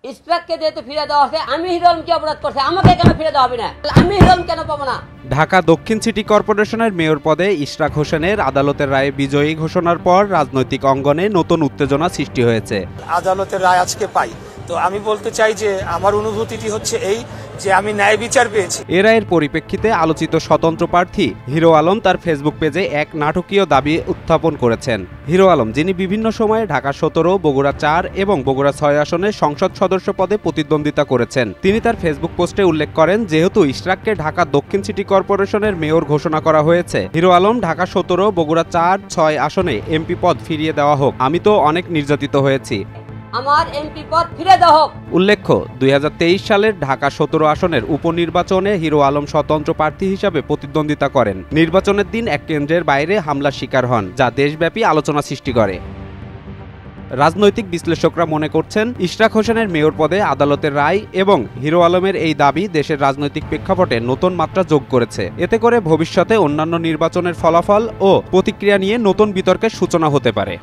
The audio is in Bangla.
ইশরাককে যেহেতু ফিরে দেওয়া হচ্ছে, আমি হিরো আলমকে অপরাধ করছে, আমাকে কেন ফিরে দেওয়া হবে না? আমি হিরো আলম কেন পাবো না? ঢাকা দক্ষিণ সিটি কর্পোরেশনের মেয়র পদে ইশরাক হোসেনের আদালতের রায়ে বিজয়ী ঘোষণার পর রাজনৈতিক অঙ্গনে নতুন উত্তেজনা সৃষ্টি হয়েছে। আদালতের রায় আজকে পাই, তো আমি বলতে চাই যে আমার অনুভূতিটি হচ্ছে এই যে আমি ন্যায় বিচার পেয়েছি। এ রায়ের পরিপ্রেক্ষিতে আলোচিত স্বতন্ত্র প্রার্থী হিরো আলম তার ফেসবুক পেজে এক নাটকীয় দাবি উত্থাপন করেছেন। হিরো আলম, যিনি বিভিন্ন সময়ে ঢাকা 17, বগুড়া 4 এবং বগুড়া 6 আসনে সংসদ সদস্য পদে প্রতিদ্বন্দ্বিতা করেছেন, তিনি তার ফেসবুক পোস্টে উল্লেখ করেন, যেহেতু ইশরাককে ঢাকা দক্ষিণ সিটি কর্পোরেশনের মেয়র ঘোষণা করা হয়েছে, হিরো আলম ঢাকা 17, বগুড়া 4, 6 আসনে এমপি পদ ফিরিয়ে দেওয়া হোক। আমি তো অনেক নির্যাতিত হয়েছি, আমার এমপি পদ ফিরে দেওয়া হোক। উল্লেখ্য, 2023 সালের ঢাকা 17 আসনের উপনির্বাচনে হিরো আলম স্বতন্ত্র প্রার্থী হিসাবে প্রতিদ্বন্দ্বিতা করেন। নির্বাচনের দিন এক কেন্দ্রের বাইরে হামলার শিকার হন, যা দেশব্যাপী আলোচনা সৃষ্টি করে। রাজনৈতিক বিশ্লেষকরা মনে করছেন, ইশরাক হোসেনের মেয়র পদে আদালতের রায় এবং হিরো আলমের এই দাবি দেশের রাজনৈতিক প্রেক্ষাপটে নতুন মাত্রা যোগ করেছে। এতে করে ভবিষ্যতে অন্যান্য নির্বাচনের ফলাফল ও প্রতিক্রিয়া নিয়ে নতুন বিতর্কের সূচনা হতে পারে।